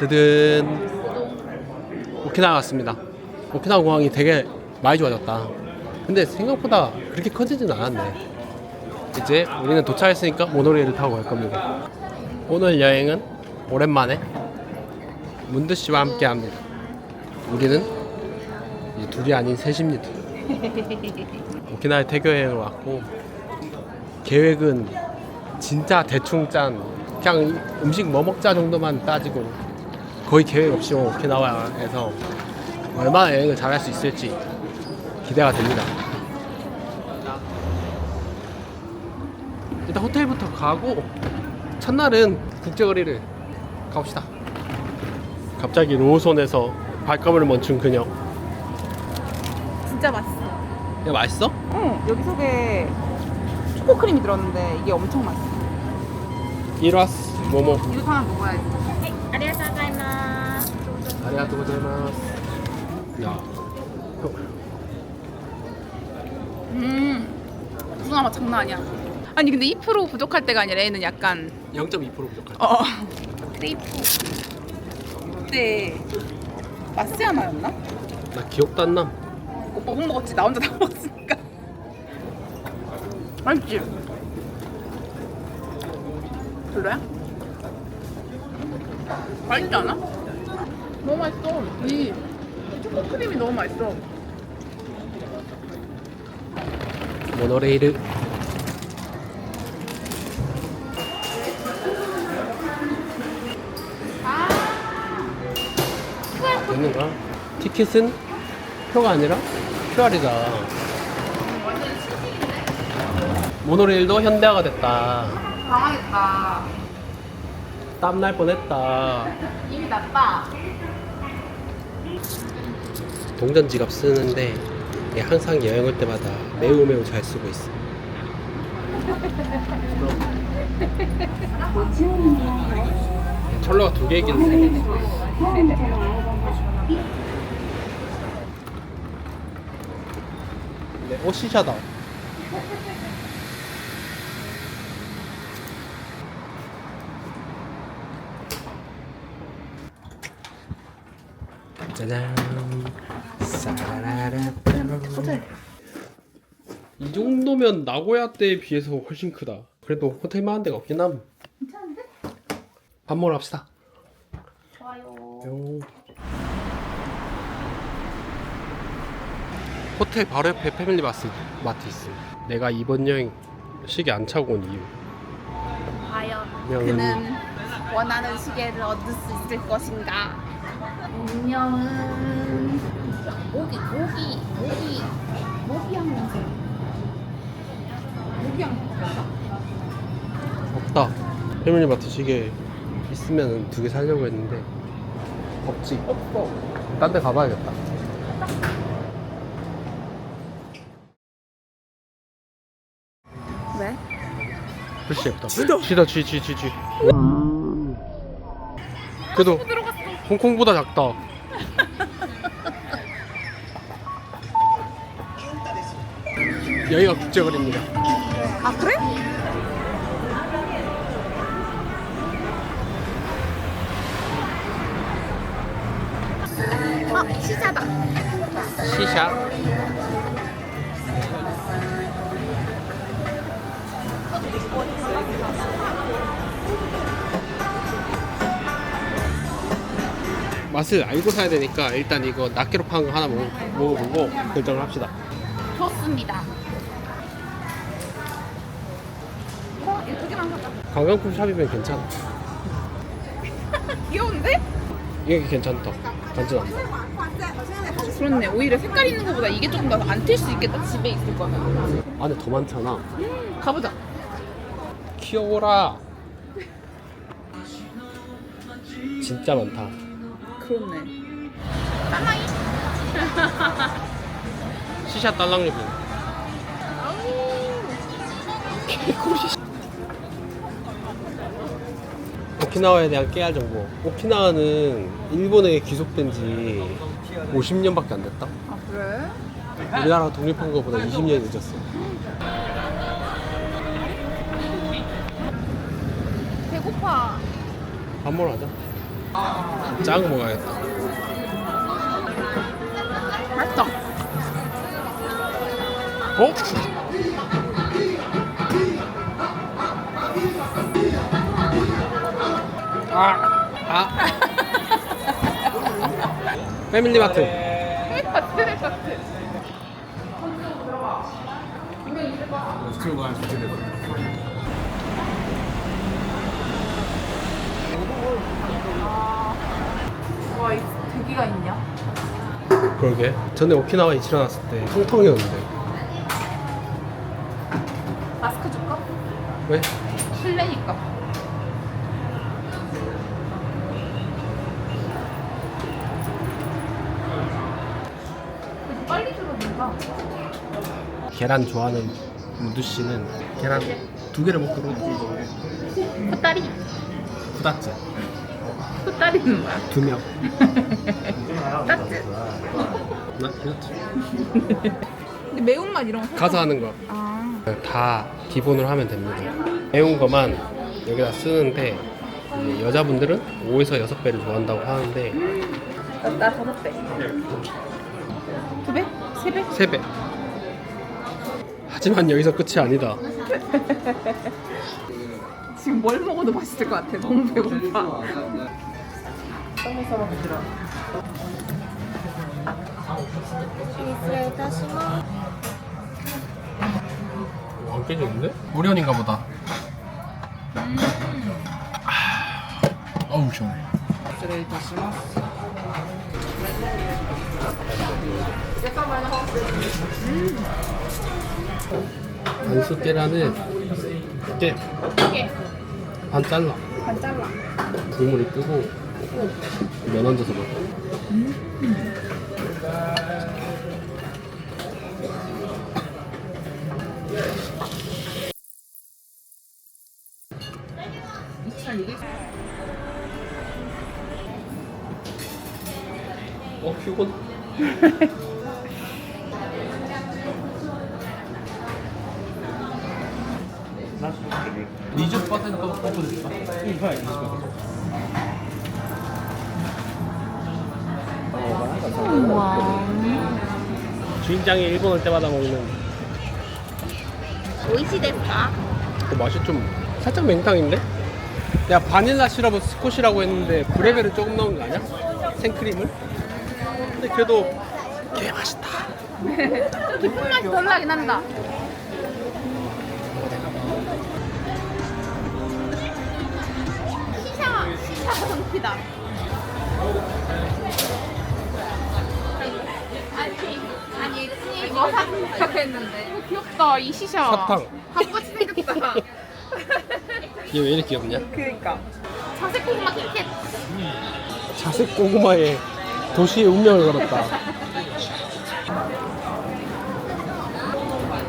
뜨든 오키나와 갔습니다. 오키나와 공항이 되게 많이 좋아졌다. 근데 생각보다 그렇게 커지진 않았네. 이제 우리는 도착했으니까 모노레일을 타고 갈 겁니다. 오늘 여행은 오랜만에 문드 씨와 함께 합니다. 우리는 이제 둘이 아닌 셋입니다. 오키나와에 태교 여행을 왔고 계획은 진짜 대충 짠 그냥 음식 뭐 먹자 정도만 따지고 거의 계획 없이 오키나와에서 얼마나 여행을 잘할 수 있을지 기대가 됩니다. 일단 호텔부터 가고 첫날은 국제거리를 가봅시다. 갑자기 로손에서 발걸음을 멈춘 그녀. 진짜 맛있어. 이거 맛있어? 응, 여기 속에 초코크림이 들었는데 이게 엄청 맛있어. 이라스 모모. 이거 하나 먹어야지. 아리가또 고자이마스. 야. 무슨 맛 장난 아니야. 아니 근데 2% 부족할 때가 아니라 얘는 약간 0.2% 부족할. 크레이프. 그때 마스야마였나? 나 기억도 안 남. 오빠 못 먹었지. 나 혼자 다 먹었으니까. 맛있지? 별로야? 맛있지 않아? 너무 맛있어. 이 초코크림이 너무 맛있어. 모노레일. 됐는가? 티켓은 표가 아니라 QR이다. 모노레일도 현대화가 됐다. 당황했다. 땀날 뻔했다. 이미 났다. 동전 지갑 쓰는데 얘 항상 여행 올 때마다 매우 잘 쓰고 있어. 철로가 2개 있겠네. 네, 오시샤다. 짜잔. 호텔. 이 정도면 나고야 때에 비해서 훨씬 크다. 그래도 호텔만 한 데가 없긴 함. 괜찮은데? 밥 먹으러 갑시다. 좋아요. 호텔 바로 옆에 패밀리 마트 있어. 내가 이번 여행 시계 안 차고 온 이유. 과연 명은- 그는 원하는 시계를 얻을 수 있을 것인가? 운명은 모기향 냄새. 모기향 냄새. 없다. 패밀리 마트 시계 있으면 2개 사려고 했는데 없지. 없어. 딴 데 가봐야겠다. 왜? 글씨 없다. 쥐다. 그래도 들어갔어. 홍콩보다 작다. 여기가 국제거리입니다. 아 그래? 시자다. 시샤. 맛을 알고 사야 되니까 일단 이거 낱개로 파는 거 하나 먹어보고 결정을 합시다. 좋습니다. 이거 2개만 사자. 관광품 샵이면 괜찮아. 귀여운데? 이게 괜찮다. 완전 안 돼. 그렇네. 오히려 색깔 있는 것보다 이게 조금 더 안 튈 수 있겠다. 집에 있을 거면. 안에 더 많잖아. 가보자. 귀여워라. 진짜 많다. 그렇네. 까마이. 시샤 딸랑리뷰. 오키나와에 대한 깨알 정보. 오키나와는 일본에 귀속된 지 50년밖에 안 됐다. 아 그래? 우리나라가 독립한 것보다 20년이 늦었어. 배고파. 밥 먹으러 가자. 작은 거 먹어야겠다. 맛있어. 어? 패밀리마트. 와, 이 대기가 있냐? 그러게. 전에 오키나와 이치로 났을 때 통통이었는데. 마스크 줄까? 왜? 실내니까. 빨리 들어온다. 계란 좋아하는 무두 씨는 계란 2개를 먹기로 했지. 코다리. 부닥지. 코다리는 뭐야? 2명. 따뜻. 나 이렇지. 근데 매운맛 이런 거. 가서 하는 거. 아. 다 기본으로 하면 됩니다. 매운 거만 여기다 쓰는데 이제 여자분들은 5에서 6배를 좋아한다고 하는데 나 5배. 2배? 3배? 3배. 하지만 여기서 끝이 아니다. 지금 뭘 먹어도 맛있을 것 같아. 너무 배고파. 안 깨지는데? 오리온인가 보다. 어우 시원해. 안수 계란을 깨. 반 잘라. 반 잘라. 국물을 뜨고 면 얹어서 먹어. 휴건.20% 오프 됐다. 우와. 주인장이 일본 올 때마다 먹는. 오이시 데스까? 그 맛이 좀 살짝 맹탕인데? 내가 바닐라 시럽은 스콧이라고 했는데 브레벨을 조금 넣은 거 아니야? 생크림을? 근데 그래도 꽤 맛있다. 깊은 맛이 더 나긴 한다. 시샤 성피다. 아니 이거 사고 했는데 귀엽다 이 시샤. 사탕. 한같이 생겼다. 얘 왜 이렇게 귀엽냐? 그니까. 자색 고구마 킥캣. 자색 고구마에 도시의 운명을 걸었다.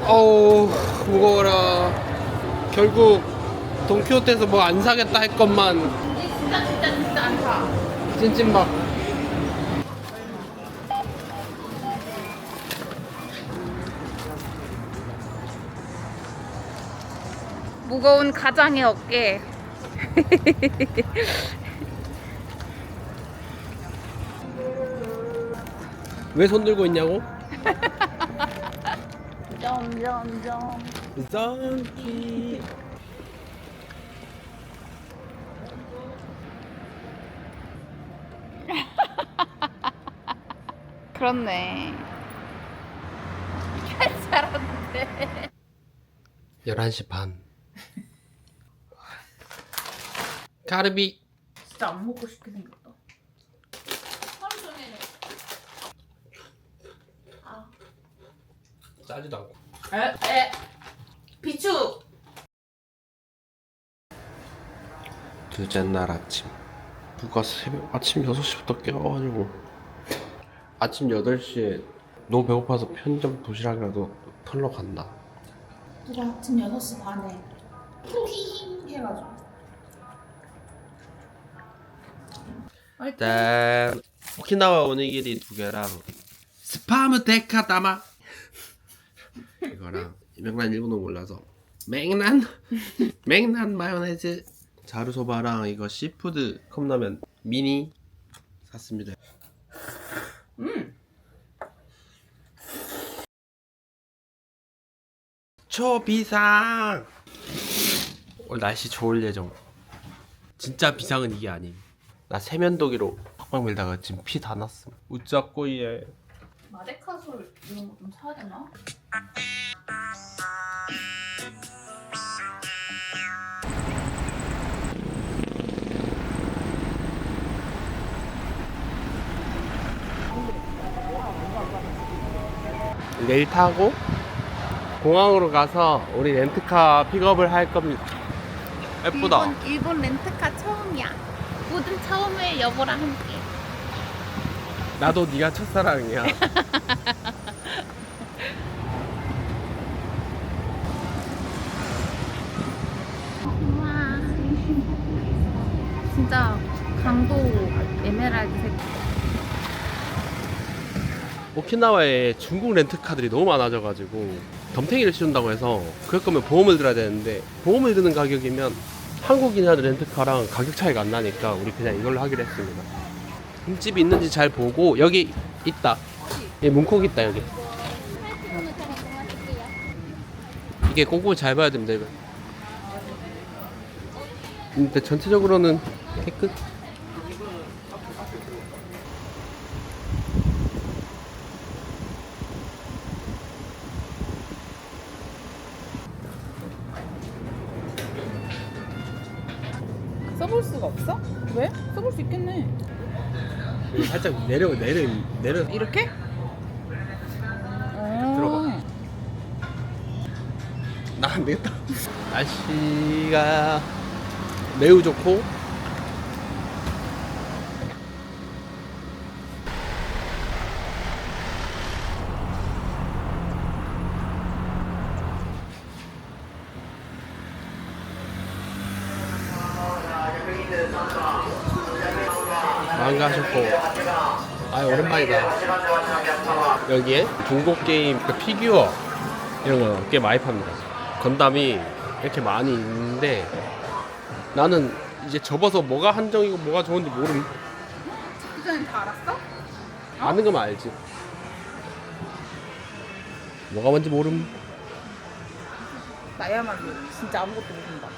어우 무거워라. 결국 돈키호테에서 뭐 안 사겠다 할 것만 진짜 안 사. 찐찐막. 무거운 가장의 어깨. 왜 손 들고 있냐고? 점점점. zonky. 그렇네. 잘하는데. 11시 반. 가르비. 진짜 안 먹고 싶게 생겼다. 하루 종일. 짜지도 않고. 비추. 둘째 날 아침. 누가 아침 6시부터 깨워가지고 아침 8시에 너무 배고파서 편의점 도시락이라도 털러 간다. 누가 아침 6시 반에 푸잉 해가지고. 짠. 오키나와 오니기리 2개랑 스파무 데카다마 이거랑 명란 일본어 몰라서 맹란 마요네즈 자루소바랑 이거 시푸드 컵라면 미니 샀습니다. 초비상. 오늘 날씨 좋을 예정. 진짜 비상은 이게 아님. 나 세면도기로 팍팍 밀다가 지금 피 다 났음. 우짜꼬이에. 마데카솔 이런 거 좀 사야 되나? 내일 타고 공항으로 가서 우리 렌트카 픽업을 할 겁니다. 예쁘다. 일본 렌트카 처음이야. 모든 처음에 여보랑 함께. 나도 네가 첫사랑이야. 우와. 진짜 강도 에메랄드색. 오키나와에 중국 렌트카들이 너무 많아져가지고 덤탱이를 씌운다고 해서 그럴 거면 보험을 들어야 되는데 보험을 드는 가격이면 한국이나 렌트카랑 가격 차이가 안 나니까 우리 그냥 이걸로 하기로 했습니다. 흠집이 있는지 잘 보고 여기 있다. 예, 문콕 있다 여기. 이게 꼼꼼히 잘 봐야 됩니다 이거. 근데 전체적으로는 깨끗. 써볼 수가 없어? 왜? 써볼 수 있겠네. 여기 살짝 내려. 이렇게? 들어봐. 나 안 되겠다. 날씨가 매우 좋고 반가하셨고 아 오랜만이다. 여기에 중국 게임 그 피규어 이런 거 꽤 많이 팝니다. 건담이 이렇게 많이 있는데 나는 이제 접어서 뭐가 한정이고 뭐가 좋은지 모름. 그 전에 다 알았어? 아는 거만 알지. 뭐가 뭔지 모름. 나야말로 진짜 아무것도 모른다.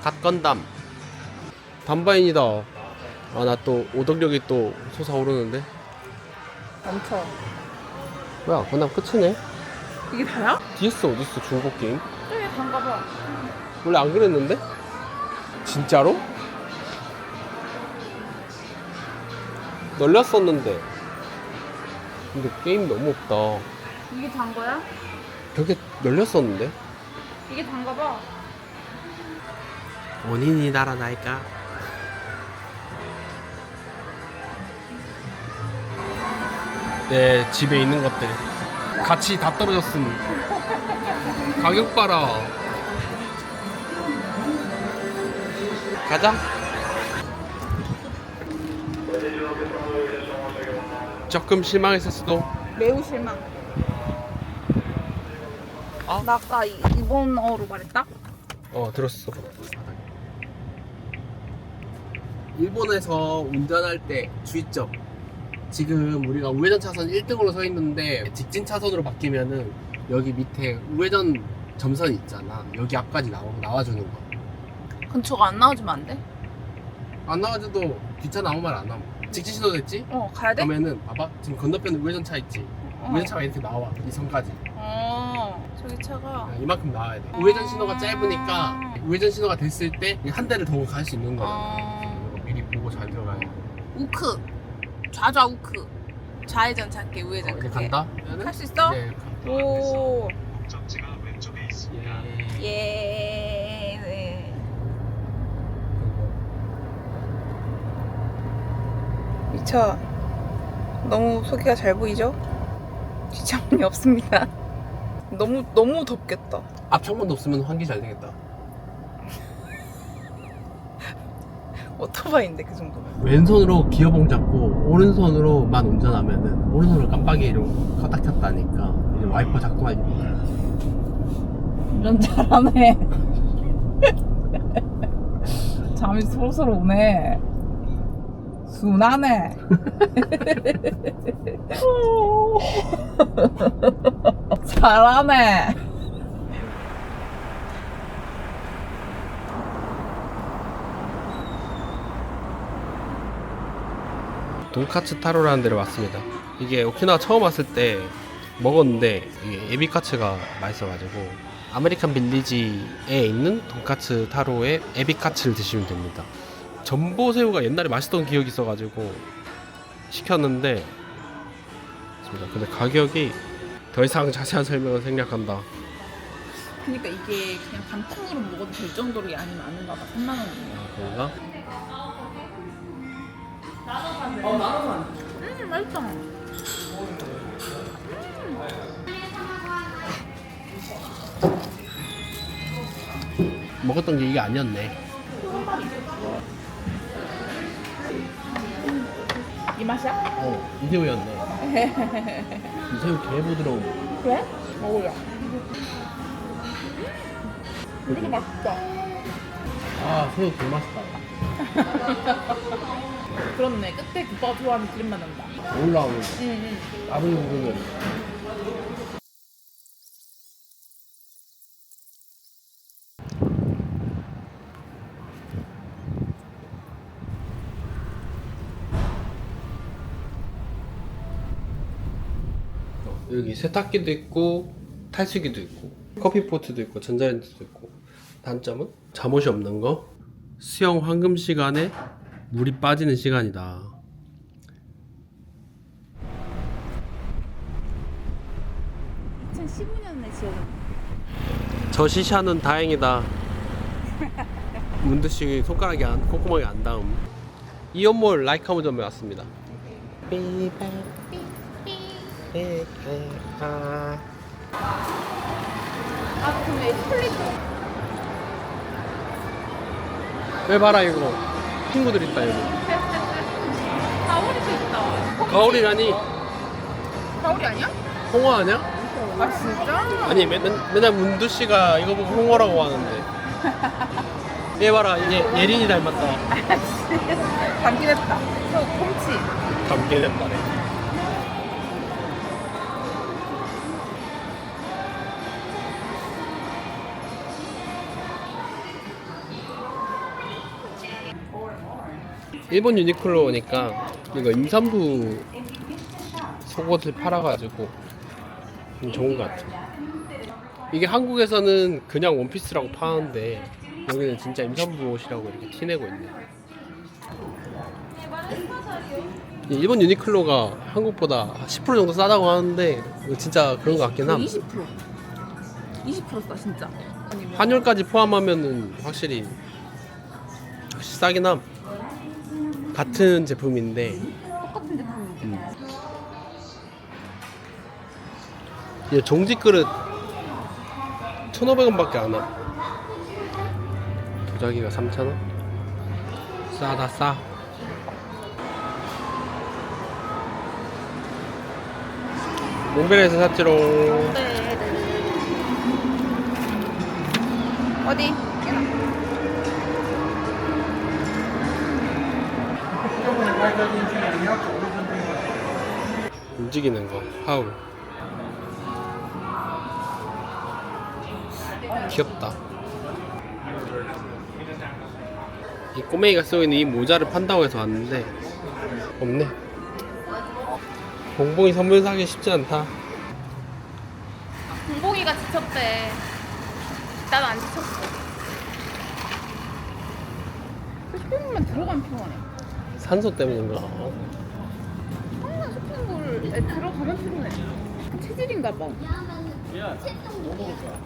갓건담 단바인이다. 아 나 또 오덕력이 또 솟아오르는데. 멈춰. 뭐야 건담 끝이네. 이게 다야? DS 어딨어 중국 게임? 저기 단가봐. 원래 안 그랬는데? 진짜로? 널렸었는데. 근데 게임 너무 없다. 이게 단 거야? 벽에 널렸었는데? 이게 단가봐. 원인이 날아날까? 내 집에 있는 것들 같이 다 떨어졌음. 가격 봐라. 가자. 조금 실망했을 수도. 매우 실망. 어? 나 아까 일본어로 말했다? 들었어. 일본에서 운전할 때 주의점. 지금 우리가 우회전 차선 1등으로 서 있는데 직진 차선으로 바뀌면은 여기 밑에 우회전 점선이 있잖아. 여기 앞까지 나와주는 거. 근처가 안 나와주면 안 돼? 안 나와줘도 뒷차 나오면 안 나와. 직진 신호 됐지? 가야 돼? 그러면은 봐봐. 지금 건너편에 우회전 차 있지? 우회전 차가 이렇게 나와. 이 선까지. 저기 차가. 이만큼 나와야 돼. 우회전 신호가 짧으니까 우회전 신호가 됐을 때 한 대를 더 갈 수 있는 거야. 이거 미리 보고 잘 들어가야 돼. 우크. 좌좌 우크. 좌회전 찾기, 우회전 이렇게 찾기. 간다? 할 수 있어? 네. 오. 목적지가 왼쪽에 있습니다. 예. 네. 이 차 너무 소개가 잘 보이죠? 뒷창문이 없습니다. 너무 덥겠다. 앞창문도 없으면 환기 잘 되겠다. 오토바이인데 그 정도면. 왼손으로 기어봉 잡고 오른손으로만 운전하면은 오른손으로 깜빡이로 껐다 켰다 하니까 이제 와이퍼 작동하니까. 이런 잘하네. 잠이 솔솔 오네. 순하네. 잘하네. 돈카츠 타로라는 데를 왔습니다. 이게 오키나와 처음 왔을 때 먹었는데 이게 에비카츠가 맛있어가지고 아메리칸 빌리지에 있는 돈카츠 타로의 에비카츠를 드시면 됩니다. 전보새우가 옛날에 맛있던 기억이 있어가지고 시켰는데 근데 가격이 더 이상 자세한 설명은 생략한다. 그러니까 이게 그냥 단품으로 먹어도 될 정도로 양이 많은가 봐. 3만 원이면. 그런가? 맛있다. 먹었던 게 이게 아니었네. 이 맛이야? 이 새우였네. 이 새우 개 부드러워. 그래? 먹어요. 이거 맛있다. 아 새우 개 맛있다. 그렇네. 끝에 국밥 좋아하는 기름맛 난다. 올라오는 응. 아무리 먹으면 여기 세탁기도 있고 탈수기도 있고 커피포트도 있고 전자레인지도 있고 단점은 잠옷이 없는 거. 수영 황금 시간에 물이 빠지는 시간이다. 2015년에 지어졌네. 저 시샤는 다행이다. 문드씨 손가락이 콧구멍이 안 닿음. 이연몰 라이카무점에 왔습니다. 아, 근데 스플릿. 왜 봐라 이거 친구들 있다 여기. 가오리도 있다. 가오리라니 가오리 아니야? 홍어 아니야? 아, 진짜? 아니 맨날 문두씨가 이거 보고 홍어라고 하는데. 얘 봐라 예린이 닮았다. 담긴 했다. pom치. 담게 된다네. 일본 유니클로 오니까 이거 임산부 속옷을 팔아가지고 좀 좋은 것 같아. 이게 한국에서는 그냥 원피스라고 파는데 여기는 진짜 임산부 옷이라고 이렇게 티내고 있네. 일본 유니클로가 한국보다 10% 정도 싸다고 하는데 이거 진짜 그런 것 같긴 함. 20%. 20% 싸, 진짜. 아니, 뭐. 환율까지 포함하면은 확실히 싸긴 함. 같은 제품인데 똑같은 제품인데. 이 종지 그릇 1,500원밖에 안 함. 도자기가 3,000원? 싸다 싸. 몽벨에서 샀지롱. 네. 어디? 움직이는 거 하울. 귀엽다. 이 꼬맹이가 쓰고 있는 이 모자를 판다고 해서 왔는데 없네. 봉봉이 선물 사기 쉽지 않다. 공복이가 지쳤대. 나도 안 지쳤어. 쇼핑몰만 들어가면 피곤해. 산소 때문인가? 항상 쇼핑몰에 들어가면 피곤해. 체질인가 봐.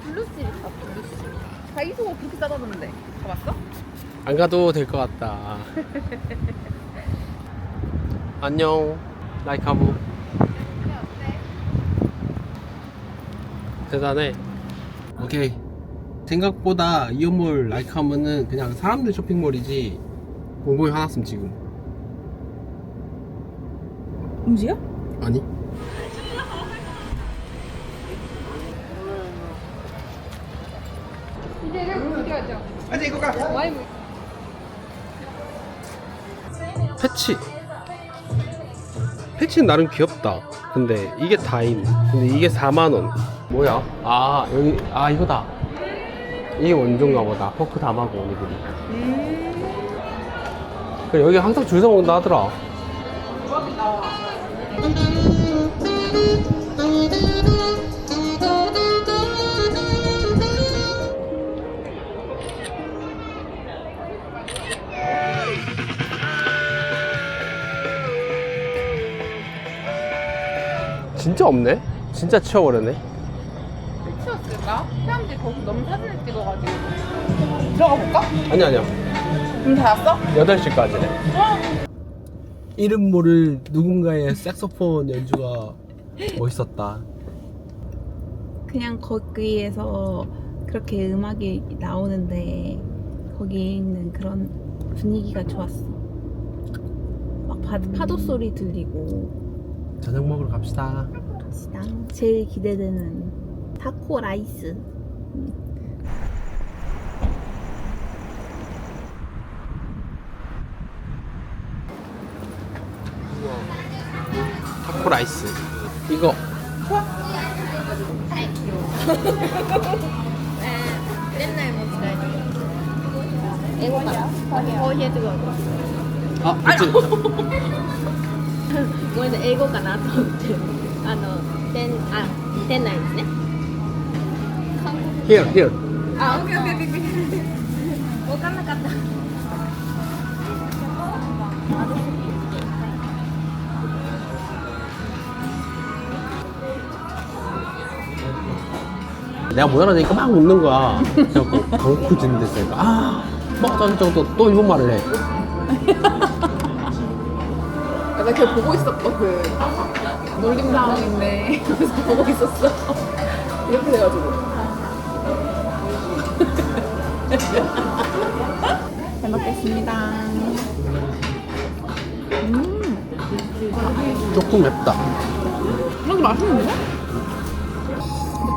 블루실 있다, 블루실. 다이소가 그렇게 싸다던데. 가봤어? 안 가도 될 것 같다. 안녕, 라이카부. 대단해. 오케이. 생각보다 이온몰 라이카무는 그냥 사람들 쇼핑몰이지 봉봉이 화났음 지금. 음식이야? 아니? 패치. 패치는 나름 귀엽다. 근데 이게 다임. 근데 이게 4만 원. 뭐야? 아 여기 아 이거다. 이게 원조인가 보다. 포크 담아고 오니들이. 그래, 여기 항상 줄 서 먹는다 하더라. 진짜 없네? 진짜 치워버렸네? 왜 치웠을까? 사람들이 거기 너무 사진을 찍어가지고. 들어가 볼까? 아니야. 문 닫았어? 8시까지네. 이름 모를 누군가의 색소폰 연주가 멋있었다. 그냥 거기에서 그렇게 음악이 나오는데 거기에 있는 그런 분위기가 좋았어. 막 파도 소리 들리고. 저녁 먹으러 갑시다. 갑시다. 제일 기대되는 타코 라이스. 타코 라이스. 이거 店内も使える。英語かな。こういうやつが。 아, 그치. ごめんなさい、英語かなと思って。店内ですね。 Here. あ、オッケーオッケーオッケー。わかんなかった。 내가 못 알아내니까 막 웃는 거야. 그래갖고 덩크 짓는 데서 맞아 정도 또 이런 말을 해. 나 걔 보고 있었어. 그 놀림 상황인데 그래서 보고 있었어. 이렇게 돼가지고. 잘 먹겠습니다. 조금 맵다. 이렇게 맛있는데?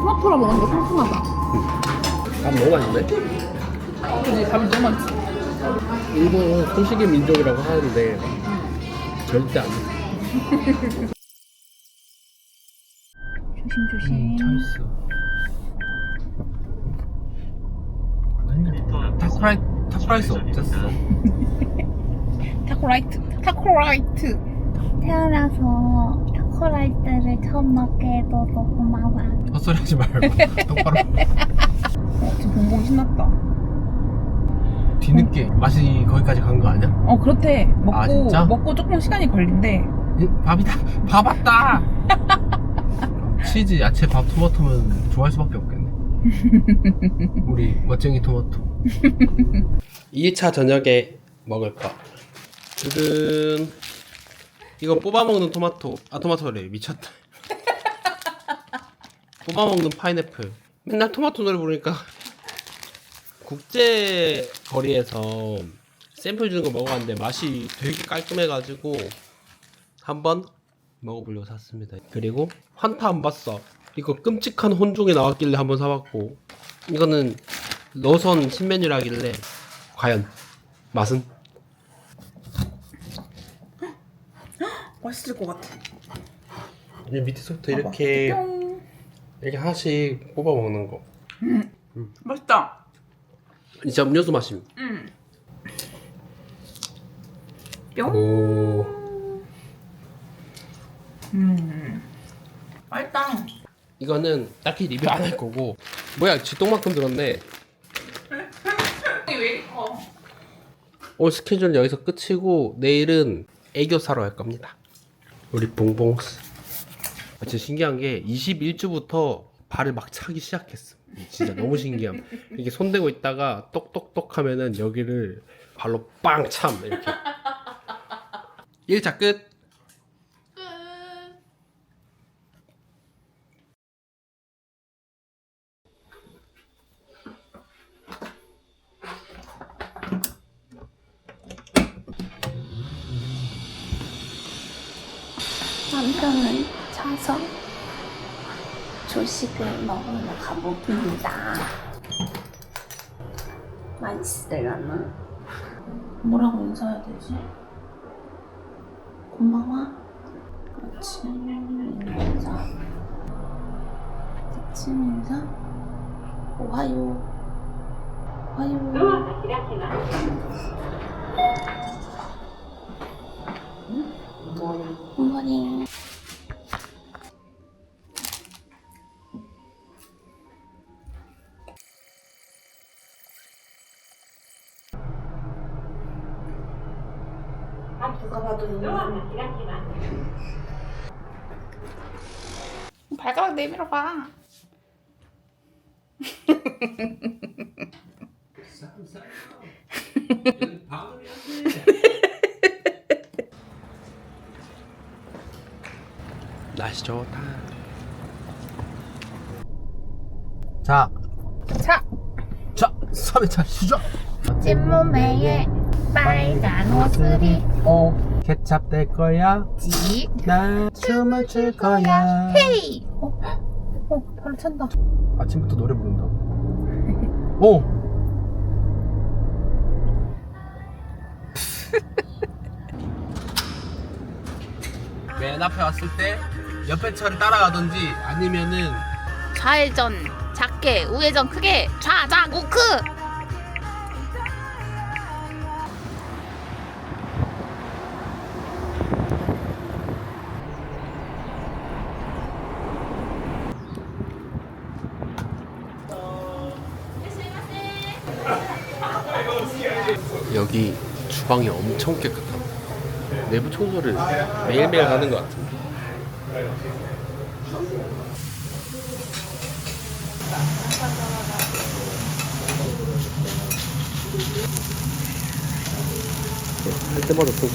토마토랑 먹는 게 상큼하다. 밥 너무 맛있네. 그지? 밥이 너무 많지. 일본은 소식의 민족이라고 하는데 절대 안 돼. 조심조심. 차 있어. 타코라이스 없었어. 타코라이트. 태어나서 타코 라이스를 처음 먹게 해줘서 고마워. 헛소리 하지 말고 똑바로. 지금 봉봉이 신났다. 뒤늦게 맛이 거기까지 간 거 아니야? 그렇대. 아, 진짜? 먹고 조금 시간이 걸린대. 밥이다. 밥 왔다. 치즈, 야채, 밥, 토마토면 좋아할 수밖에 없겠네. 우리 멋쟁이 토마토. 2차 저녁에 먹을 거. 두근. 이거 뽑아 먹는 토마토. 토마토래. 미쳤다. 뽑아 먹는 파인애플. 맨날 토마토 노래 부르니까 국제 거리에서 샘플 주는 거 먹어봤는데 맛이 되게 깔끔해가지고 한번 먹어보려고 샀습니다. 그리고 환타 안 봤어. 이거 끔찍한 혼종이 나왔길래 한번 사봤고, 이거는 로선 신메뉴라길래 과연 맛은? 맛있을 것 같아. 밑에서부터 이렇게 하나씩 뽑아 먹는 거. 맛있다. 진짜 음료수 마심. 뿅. 오. 맛있다. 이거는 딱히 리뷰 안 할 거고. 뭐야, 쥐똥만큼 들었네. 왜 이렇게 커? 오늘 스케줄은 여기서 끝이고 내일은 애교 사러 갈 겁니다. 우리 봉봉스. 진짜 신기한 게 21주부터 발을 막 차기 시작했어. 진짜 너무 신기함. 이게 손대고 있다가 똑똑똑 하면은 여기를 발로 빵 참 이렇게. 1차 끝. 남편은 자서 조식을 먹으러 가봅니다. 맛있으려나? 뭐라고 인사해야 되지? 고마워? 아침 인사. 오하요. 오하요. 굿모닝. 누가 봐도 발가락 내밀어 봐. 날씨 좋다. 자, 자, 3회차 시작. 찐몸매에 빨간 옷을 입고 케찹 될 거야. 지 나 춤을 출 거야. 헤이 발로 찬다. 아침부터 노래 부른다. 오. 맨 앞에 왔을 때 옆에 차를 따라가든지 아니면은 좌회전 작게 우회전 크게 좌장 우크. 여기 주방이 엄청 깨끗함. 내부 청소를 매일매일 하는 것 같은데. 할 때마다 손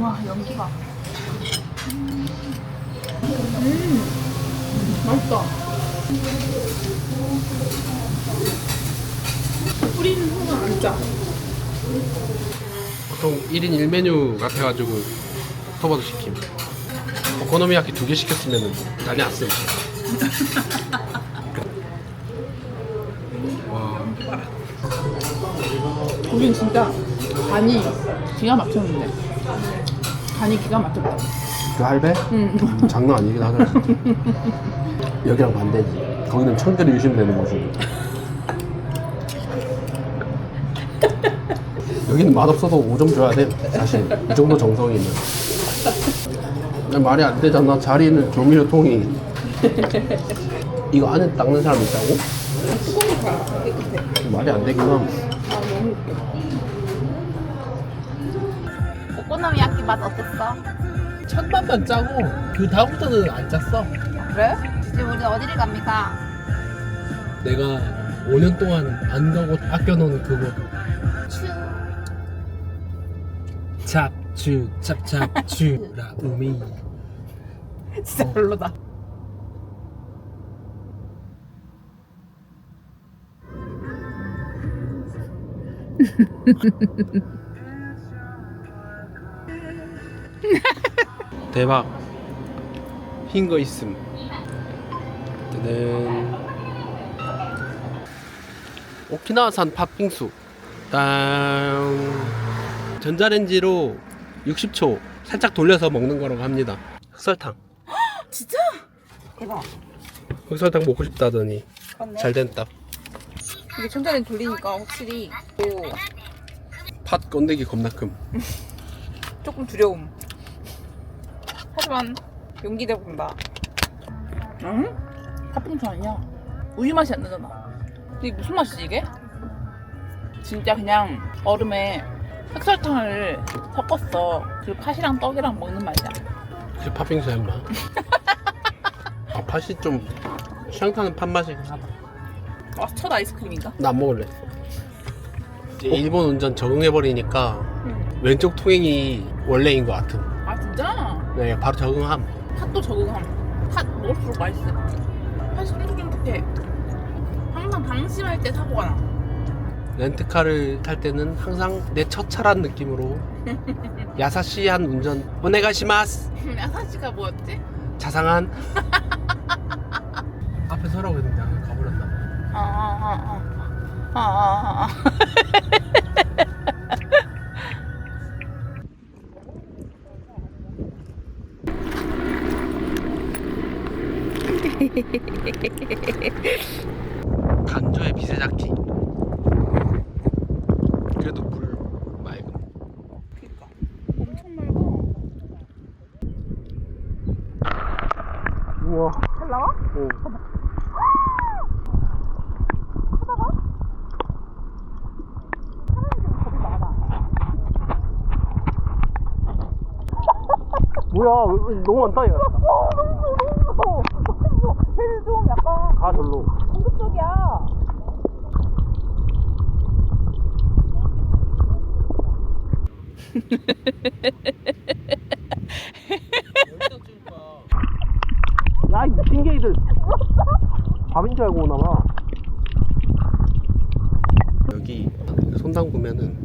와, 연기가. 맛있다. 뿌리는 소금 안 짜. 보통 1인 1메뉴 같아가지고 토마토 시킴. 오코노미야키 2개 시켰으면 난리 났음. 와, 우린 진짜 간이 기가 막혔는데. 간이 기가 막혔다. 그 할배? 장난 아니긴 하더라. 여기랑 반대지. 거기는 청결이 유심되는 모습. 여기는 맛없어도 5점 줘야 돼. 사실 이 정도 정성이면. 말이 안 되잖아. 자리는 조미료통이. 이거 안에 닦는 사람 있다고? 뚜껑이 다 깨끗해. 말이 안 되긴 함. 아, 너무 웃겨. 오코노미야키 맛 어땠어? 첫 맛만 짜고 그 다음부터는 안 짰어. 그래? 이제 우리 어디를 갑니까? 내가 5년 동안 안 가고 아껴놓은 그거. 추 잡추 찹찹추라 우미. 진짜 별로다. 대박. 흰 거 있음. 뜨는 오키나와산 팥빙수. 땅. 전자레인지로 60초 살짝 돌려서 먹는 거라고 합니다. 흑설탕. 진짜? 대박. 흑설탕 먹고 싶다더니 맞네. 잘 됐다. 이게 천장에 돌리니까 확실히 또 팥 건더기 겁나 큼. 조금 두려움. 하지만 용기돼 본다. 응? 팥빙수 아니야. 우유 맛이 안 나잖아. 근데 이게 무슨 맛이지 이게? 진짜 그냥 얼음에 흑설탕을 섞었어. 그리고 팥이랑 떡이랑 먹는 맛이야. 그 팥빙수야 인마. 아, 팥이 좀 취향타는 팥 맛이긴 하다. 아, 첫 아이스크림인가? 나 안 먹을래. 이제 일본 운전 적응해버리니까 왼쪽 통행이 원래인 것 같음. 아 진짜? 네, 바로 적응함. 팥도 적응함. 팥 먹을수록 맛있어. 팥이 쫀득쫀득해. 항상 방심할 때 사고가 나. 렌트카를 탈 때는 항상 내 첫 차란 느낌으로 야사시한 운전 오네가시마스. 야사시가 뭐였지? 자상한. 앞에 서라고 했는데 안 가버렸나 봐. 아. 간조의 비세 잡기. 그래도 물 맑음. 그니까 엄청 맑아. 우와. 잘 나와? 오. 뭐야? 너무 많다 얘. 너무 무서워. 쟤는 좀 약간 가 절로. 공격적이야. 야, 이 핑계이들. 밥인 줄 알고 오나봐. 여기 손 담그면은.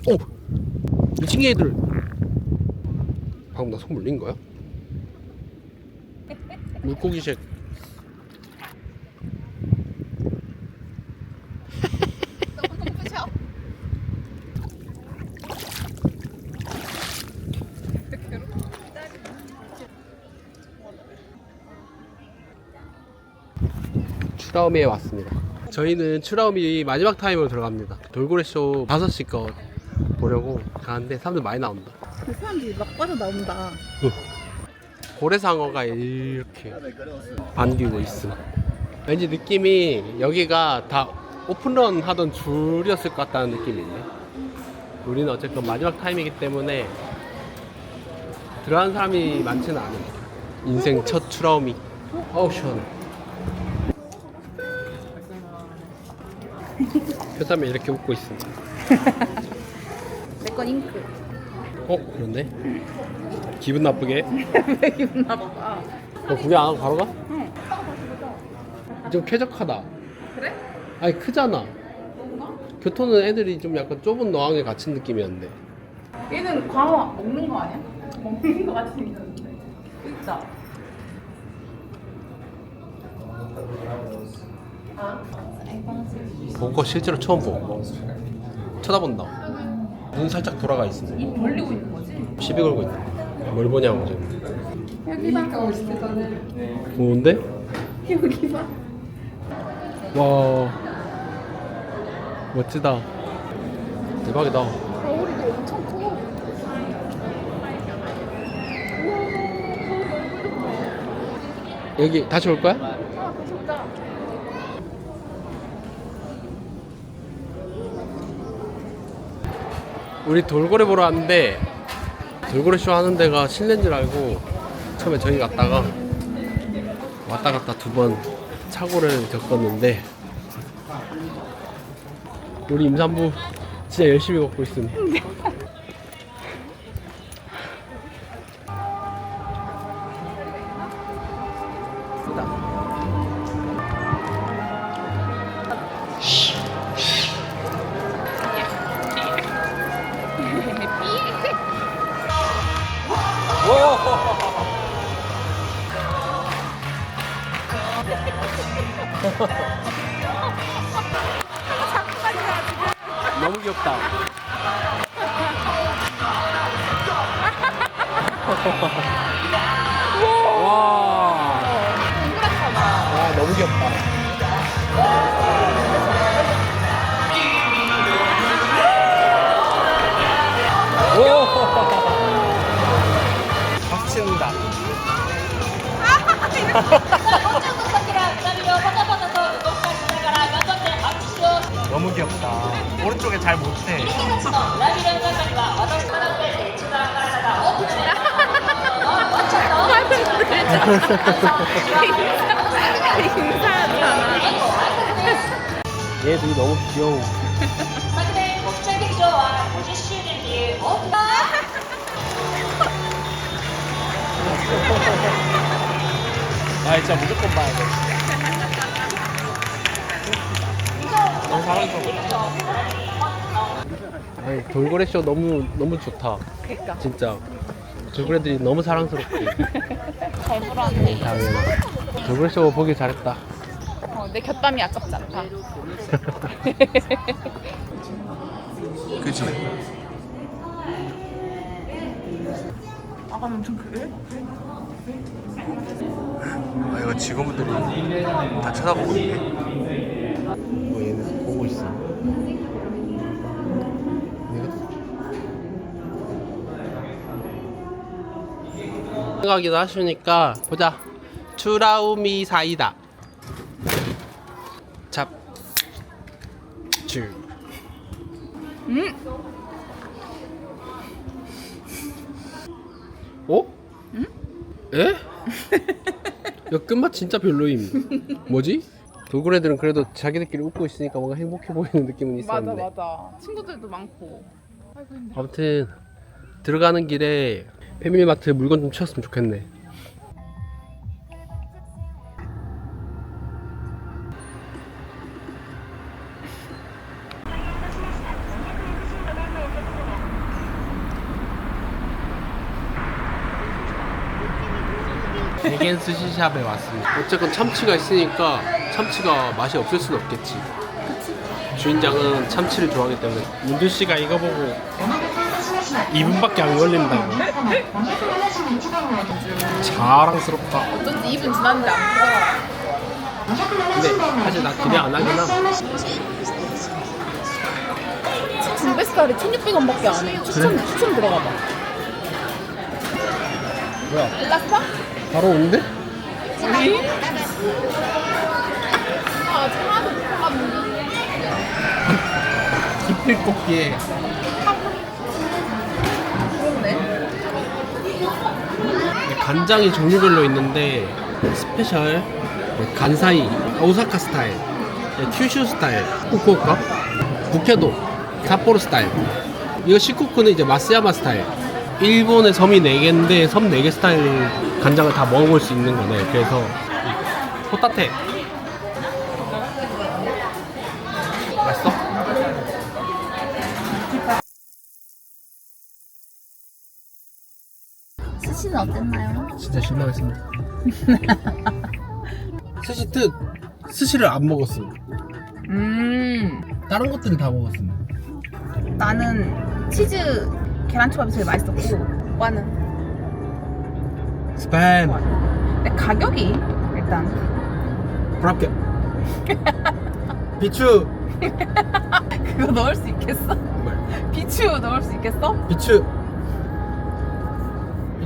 오! 이 핑계이들. 방금 나 손 물린 거야? 물고기색. 너무 눈부셔. 추라우미에 왔습니다. 저희는 추라우미 마지막 타임으로 들어갑니다. 돌고래쇼 5시 거 보려고 가는데 사람들 많이 나온다. 그 사람들이 막 빠져나온다. 고래상어가 이렇게 반기고 있어. 왠지 느낌이 여기가 다 오픈런 하던 줄이었을 것 같다는 느낌이 있네. 우리는 어쨌든 마지막 타임이기 때문에 들어가는 사람이 많지는 않아. 인생 첫 추라우미. 어우 시원해. 표삼이 이렇게 웃고 있어. 내 건 잉크. 어? 그런데? 기분 나쁘게? 왜 기분 나빠? 너 구경 안 하고 바로 가? 응. 좀 쾌적하다. 그래? 아니 크잖아. 교토는 애들이 좀 약간 좁은 어항에 갇힌 느낌이었는데. 얘는 광어 먹는 거 아니야? 먹는 거 같이 생겼는데. 진짜. 그거 실제로 처음 보고 쳐다본다. 눈 살짝 돌아가 있어. 입 벌리고 있는 거지? 시비 걸고 있다. 뭘 보냐고 지금. 여기 봐. 좋은데? 여기 봐. 와 멋지다. 대박이다. 거울이도 엄청 커. 여기 다시 올 거야? 아, 더 좋다. 우리 돌고래 보러 왔는데 돌고래 쇼 하는 데가 실내인 줄 알고 처음에 저희 갔다가 왔다 갔다 2번 사고를 겪었는데 우리 임산부 진짜 열심히 걷고 있습니다. 너무 귀엽다. 와. 와, 너무 귀엽다. 오. 박수 친다. 너무 귀엽다. 오른쪽에 잘 못해. 얘들이 너무 귀여워. 昨年国際劇場は50周年という大きな 아 진짜 무조건 봐야 돼. 너무 사랑스러워. 아니 돌고래 쇼 너무 좋다. 그니까. 진짜 돌고래들이 너무 사랑스럽고. 잘 불었네. 당연히 돌고래 쇼 보길 잘했다. 내 곁담이 아깝지 않다. 그치? 아가는 엄청 크게? 아 이거 직원분들이 다 쳐다보고 있네. 얘네 보고 있어. 생각이도 하시니까 보자. 추라우미 사이다. 잡. 주. 어? 응? 에? 야 끝맛 진짜 별로임. 뭐지? 돌고래들은 그래도 자기들끼리 웃고 있으니까 뭔가 행복해 보이는 느낌은 있었는데. 맞아. 친구들도 많고. 아이고 힘들어. 아무튼 들어가는 길에 패밀리마트 물건 좀 치웠으면 좋겠네. 대겐 스시샵에 왔습니다. 어쨌건 참치가 있으니까 참치가 맛이 없을 수는 없겠지. 주인장은 참치를 좋아하기 때문에. 문두 씨가 이거 보고 2분밖에 안 걸린다고. 자랑스럽다. 어쩐지 2분 지났는데 안 보더라. 근데 사실 나 기대 안 하긴 함. 중베스탈이 1,600원밖에 안 해. 추천 들어가봐. 뭐야? 끝났어? 바로 오는데? 우리? 아, 차도 못 가봤는데. 기필꽃게. 그렇네. 간장이 종류별로 있는데 스페셜, 간사이, 오사카 스타일, 큐슈 스타일, 후쿠오카, 북해도, 삿포로 스타일. 이거 시코쿠는 이제 마스야마 스타일. 일본의 섬이 4개인데 섬 4개 스타일 간장을 다 먹어볼 수 있는 거네. 그래서 호타테 맛있어? 스시는 어땠나요? 진짜 실망했습니다. 스시 뜻 스시를 안 먹었음. 다른 것들은 다 먹었음. 나는 치즈 계란초밥이 제일 맛있었고, 오빠는? 스팸 근데 가격이 일단 브라켓 비추 그거 넣을 수 있겠어? 비추 넣을 수 있겠어? 비추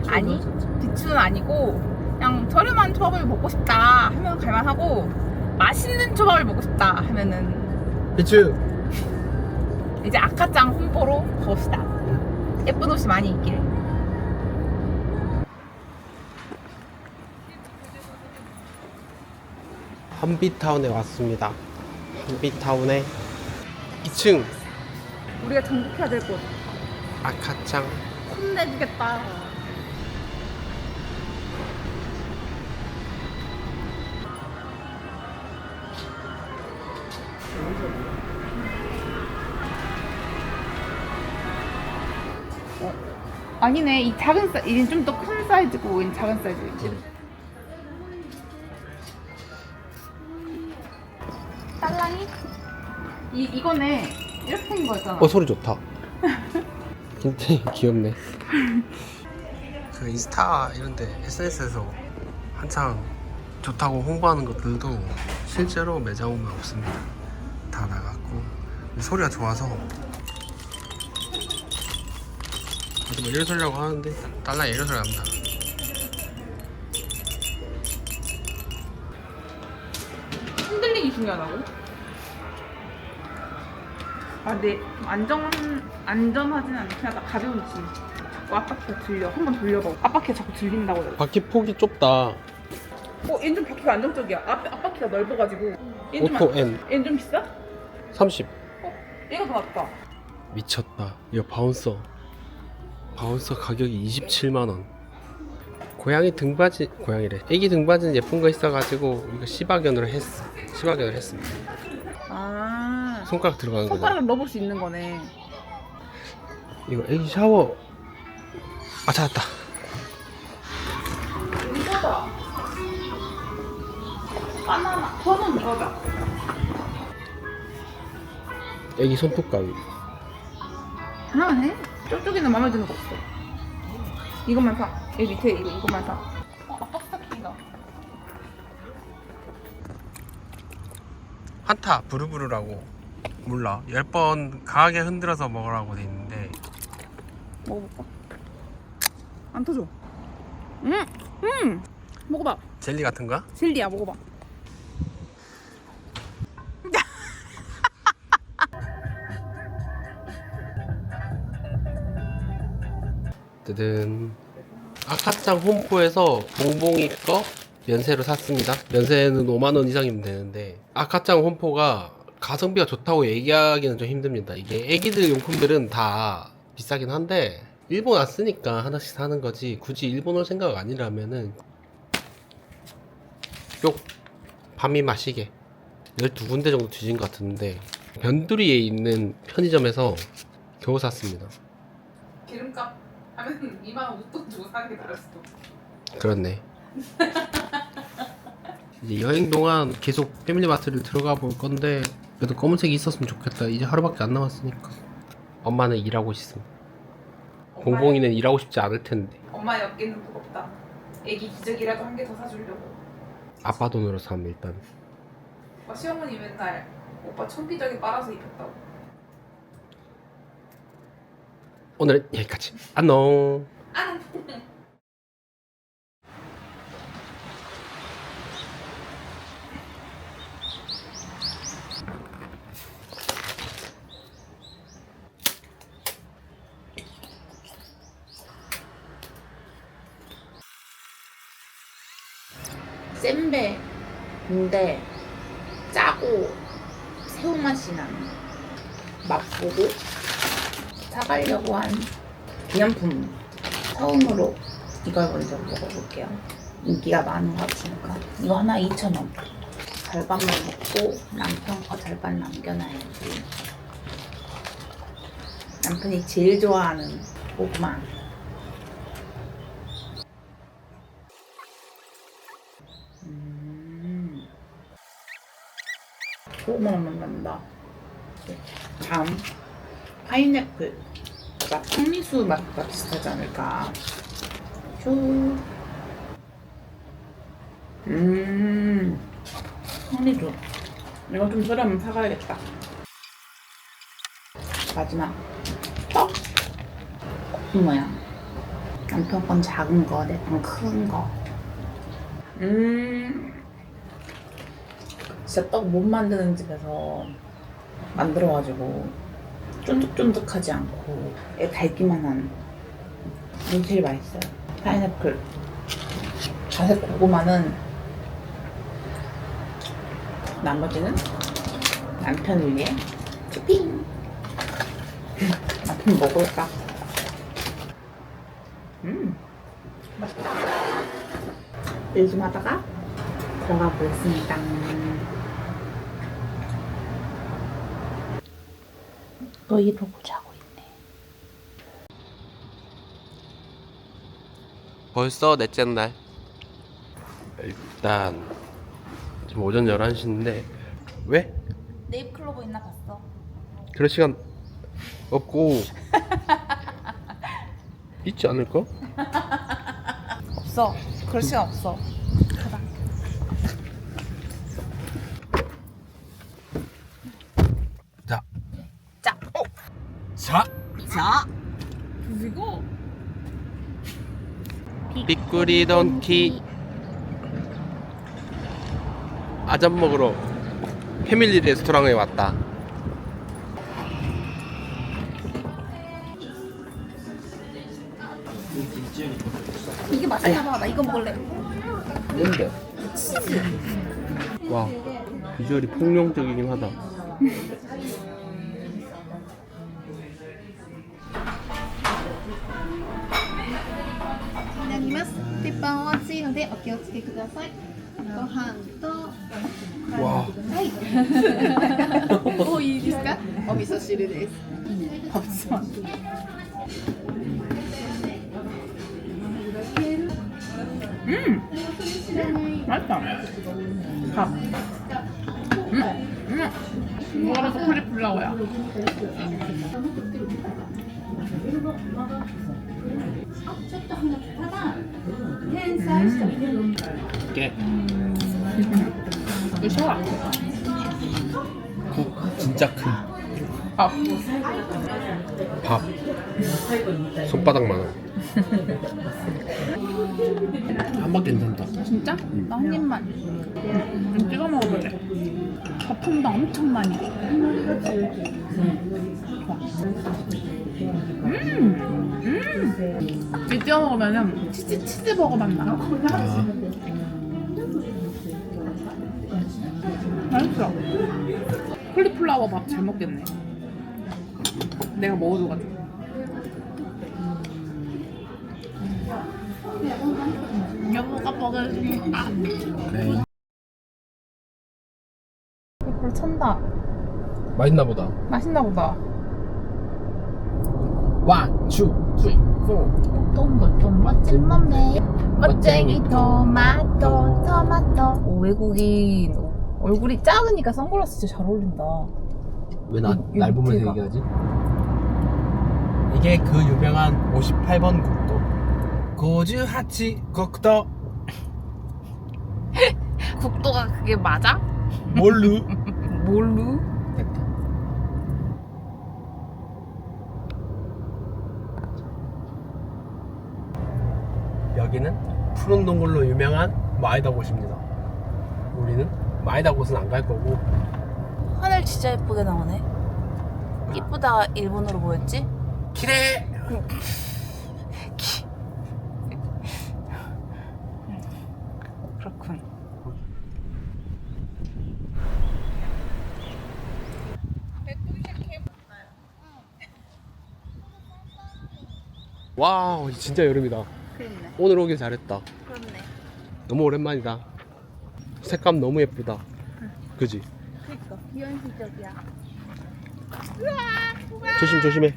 아니, 비추는 아니고 그냥 저렴한 초밥을 먹고 싶다 하면 갈만하고, 맛있는 초밥을 먹고 싶다 하면은 비추 이제 아카짱 홍보로 가봅시다. 예쁜 옷이 많이 있길. 한비타운에 왔습니다. 한비타운에 2층 우리가 정복해야 될 곳. 아카짱. 혼내주겠다. 아니네, 이 작은 사이즈, 이건 좀 더 큰 사이즈고, 이 작은 사이즈. 딸랑이? 이거네. 이렇게 생긴 거였잖아. 소리 좋다. 굉장히 귀엽네. 그 인스타 이런데 SNS에서 한창 좋다고 홍보하는 것들도 실제로 매장 오면 없습니다. 다 나갔고 소리가 좋아서 어디 뭐 이런 소리라고 하는데 달라 이런 소리 납니다. 흔들리기 중요하다고? 아, 네. 안전하진 않게 하다 가벼운 짐. 자꾸 앞바퀴가 들려. 한번 돌려봐. 앞바퀴가 자꾸 들린다고 해요. 바퀴 폭이 좁다. 얘는 좀 바퀴가 안정적이야. 앞바퀴가 넓어가지고. 오토 N 얘는 좀 비싸? 30. 얘가 더 낫다. 미쳤다. 이거 바운서 가격이 27만원. 고양이 등받이, 고양이래, 애기 등받이는 예쁜 거 있어가지고 이거 시바견으로 했습니다. 아, 손가락 들어가는 거죠. 손가락을 넣어볼 수 있는 거네. 이거 애기 샤워. 아 찾았다. 이거다. 바나나. 저는 이거죠. 애기 손톱 가위. 하나만 해. 쪽쪽이는 마음에 드는 거 없어. 이것만 사. 여기 밑에 이것만 사. 아빠 스타킹이다. 한타 부르부르라고 몰라 10번 강하게 흔들어서 먹으라고 돼 있는데 먹어볼까? 안 터져. 먹어봐. 젤리 같은 거야? 젤리야, 먹어봐. 뜨든 아카짱 홈포에서 봉봉이 거 면세로 샀습니다. 면세는 5만원 이상이면 되는데 아카짱 홈포가 가성비가 좋다고 얘기하기는 좀 힘듭니다. 이게 애기들 용품들은 다 비싸긴 한데 일본 왔으니까 하나씩 사는 거지 굳이 일본 올 생각 아니라면은 요 밤이 마시게 12군데 정도 뒤진 것 같은데 변두리에 있는 편의점에서 겨우 샀습니다. 기름값 하면 2만원 웃돈 주고 사는 게 나을 수도. 그렇네. 이제 여행 동안 계속 패밀리마트를 들어가 볼 건데 그래도 검은색이 있었으면 좋겠다. 이제 하루밖에 안 남았으니까. 엄마는 일하고 있음. 봉봉이는 일하고 싶지 않을 텐데. 엄마의 어깨는 무겁다. 애기 기저귀라도 한 개 더 사주려고. 아빠 돈으로 사면 일단. 시어머니 맨날 오빠 청기저귀 빨아서 입혔다고. 오늘은 여기까지. 안녕. 센배인데 짜고 새우 맛이 나는 맛보고 사가려고 한 기념품 처음으로 이걸 먼저 먹어볼게요. 인기가 많은 것 같으니까 이거 하나 2,000원. 절반만 먹고 남편 거 절반 남겨놔야지. 남편이 제일 좋아하는 고구마. 고구마만 난다. 다음 파인애플. 막 흑미수 맛과 비슷하지 않을까. 쭉. 흑미수. 이거 좀 저렴하면 사가야겠다. 마지막 떡. 이 모양. 남편 건 작은 거, 내 건 큰 거. 진짜 떡 못 만드는 집에서 만들어가지고 쫀득쫀득하지 않고 달기만 한 이게 제일 맛있어요. 파인애플. 자색 고구마는 나머지는 남편을 위해 토핑. 남편 먹을까? 맛있다. 일 좀 하다가 들어가 보겠습니다. 너 이러고 자고 있네. 벌써 넷째 날. 일단 지금 오전 11시인데 왜? 네잎클로버 있나 봤어. 그럴 시간 없고 있지 않을까? 없어. 그럴 시간 없어. 가자. 자. 자. 자. 자. 그리고 빅구리 돈키 아점 먹으러 패밀리 레스토랑에 왔다. 이게 맛있나 봐. 나 이거 먹을래. 뭔데? 치즈. 와 비주얼이 폭룡적이긴 하다. になります。鉄板は熱いのでお気をつけください。ご飯と、와もういいですか？お味噌汁です。 없어. 맛있다. 밥. 이거라서 콜리플라워야. 깨. 이거 쉬워. 국 진짜 큰. 아, 밥. 손바닥만한. 한번 괜찮다. 진짜? 나 한 입만. 찍어 먹어보자. 거품도 엄청 많이. 좋아. 이 찍어 먹으면은 치즈버거 맛 나. 맛있어. 콜리플라워 밥 잘 먹겠네. 내가 먹어줘가지고. 여보가 먹으니까. 네. 불 찬다. 맛있나 보다. 맛있나 보다. 1, 2, 3, 4. 똥돌똥 멋진 몸매. 멋쟁이 토마토. 오, 외국인. 얼굴이 작으니까 선글라스 진짜 잘 어울린다. 왜 이 날 보면서 밑에가. 얘기하지? 이게 그 유명한 58번 국도. 고즈하치 국도. 국도가 그게 맞아? 몰루. 뭘로? 됐다. 여기는 푸른 동굴로 유명한 마에다 곳입니다. 우리는 마에다 곳은 안 갈 거고 하늘 진짜 예쁘게 나오네. 이쁘다 일본어로 뭐였지? 키레. 그렇군. 와우 진짜 여름이다. 그렇네. 오늘 오길 잘했다. 그렇네. 너무 오랜만이다. 색감 너무 예쁘다. 그지? 그러니까 비현실적이야. 조심 조심해.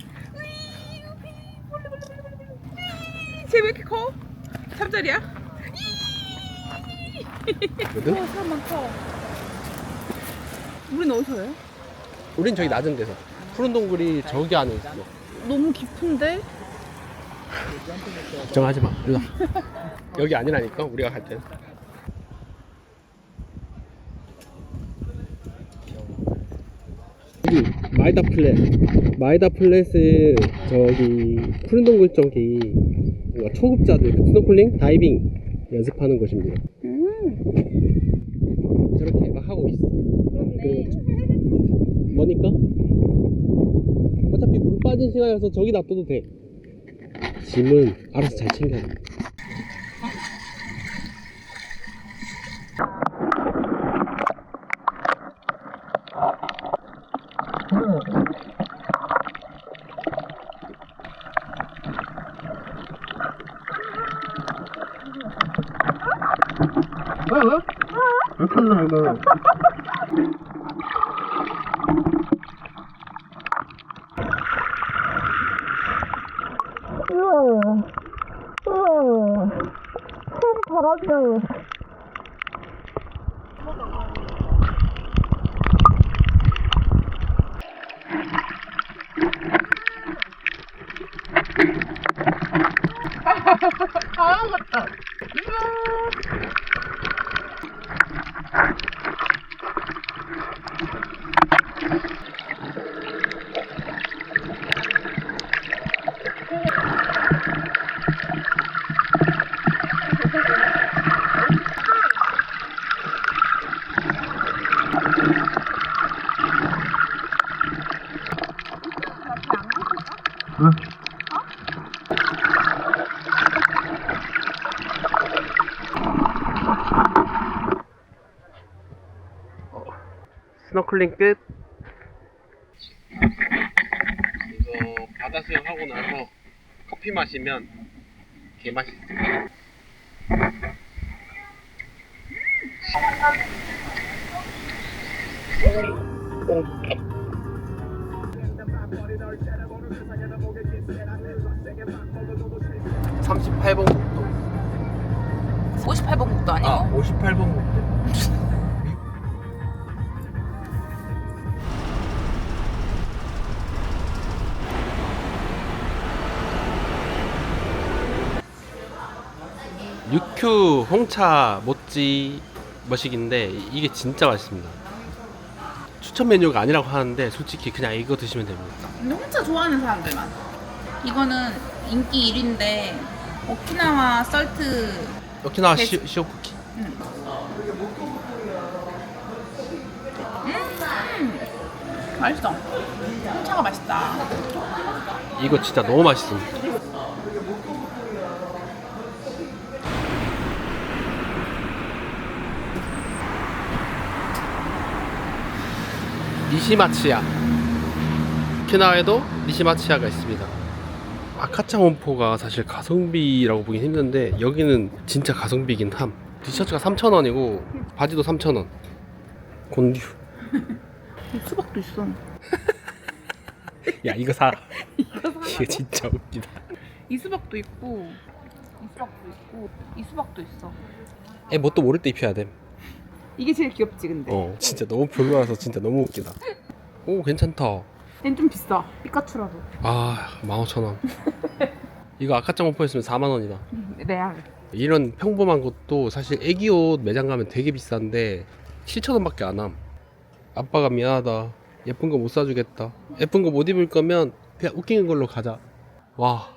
쟤 왜 이렇게 커? 잠자리야? 거든? 사람 많다. 우린 어디서 해? 우린 저기 낮은 데서. 푸른 동굴이 저기 안에 있어. 너무 깊은데? 걱정하지 마. 일로 와. 여기 아니라니까 우리가 갈 때. 여기 마에다 플랫은 저기 푸른 동굴 쪽이 뭔가 초급자들 스노클링, 다이빙 연습하는 곳입니다. 저렇게 막 하고 있어. 그렇네. 뭐니까? 어차피 물 빠진 시간이라서 저기 놔둬도 돼. 짐은 알아서 잘 챙겨야 돼. 왜 탈라 이거? 아, 맞다. 스노클링 끝. 이거 바다 수영하고 나서 커피 마시면 개 맛있어. (38번) 국도. 58번 국도 아니고? 58번 국도. 육큐 홍차 모찌 머시기인데 이게 진짜 맛있습니다. 추천 메뉴가 아니라고 하는데 솔직히 그냥 이거 드시면 됩니다. 근데 홍차 좋아하는 사람들만. 이거는 인기 1위인데 오키나와 썰트. 오키나와 베스- 시오 쿠키. 맛있어. 홍차가 맛있다. 이거 진짜 너무 맛있습니다. 니시마치야. 오키나와에도 니시마치야가 있습니다. 아카차 원포가 사실 가성비라고 보긴 힘든데 여기는 진짜 가성비긴 함. 티셔츠가 3,000원이고 바지도 3,000원. 곤듀. 수박도 있어. 야 이거 사. 이거 진짜 웃기다. 이 수박도 있고, 이 수박도 있고, 이 수박도 있어. 애 뭣도 모를 때 입혀야 돼. 이게 제일 귀엽지 근데. 진짜 너무 별로라서 진짜 너무 웃기다. 오 괜찮다. 얘는 좀 비싸. 피카츄라도. 아 15,000원. 이거 아카짱 원포였으면 4만원이다. 레알. 이런 평범한 것도 사실 애기 옷 매장 가면 되게 비싼데 7,000원밖에 안 함. 아빠가 미안하다. 예쁜 거 못 사주겠다. 예쁜 거 못 입을 거면 그냥 웃기는 걸로 가자. 와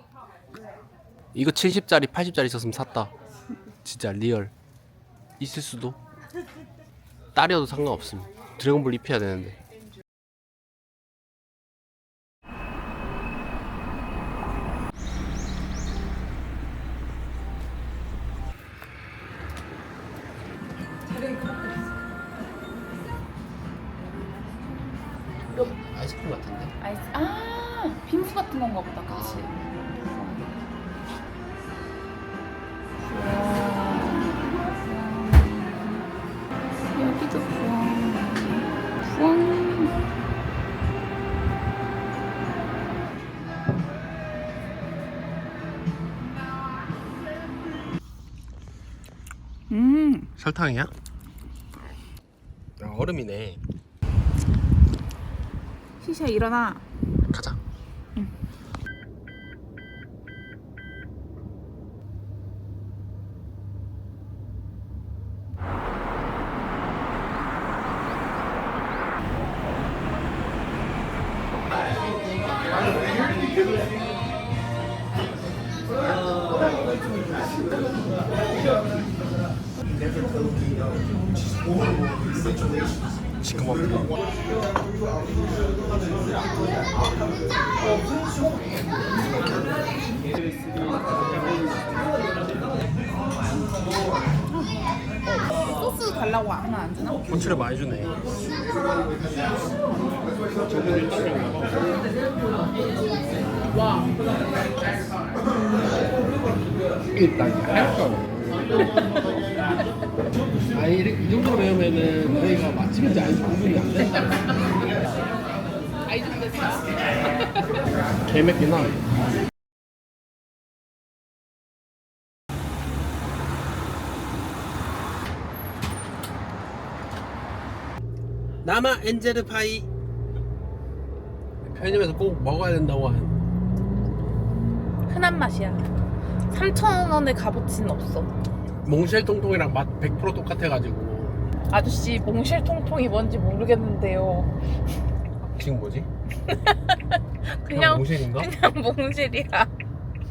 이거 70짜리 80짜리 있었으면 샀다. 진짜 리얼. 있을 수도. 딸이어도 상관없음. 드래곤볼 입혀야 되는데. 아이스크림 같은데? 빙수 같은 건가 보다. 그치? 여기도 부엉. 부엉. 설탕이야? 얼음이네. 시시야 일어나. 가자. 지금 먹고. 소스 달라고 하면 안 되나? 고추를 많이 주네. 와. 일단 할거 아니 이 정도로 배우면은 저희가 맛집인지 아닌지 구분이 안 된다. 아이 좀 됐어. 개맵긴 하네. 남아 엔젤 파이. 편의점에서 꼭 먹어야 된다고 하는. 흔한 맛이야. 3,000원의 값어치는 없어. 몽쉘 통통이랑 맛 100% 똑같아가지고. 아저씨 몽쉘 통통이 뭔지 모르겠는데요. 지금 뭐지? 그냥 몽쉘인가? 그냥 몽쉘이야.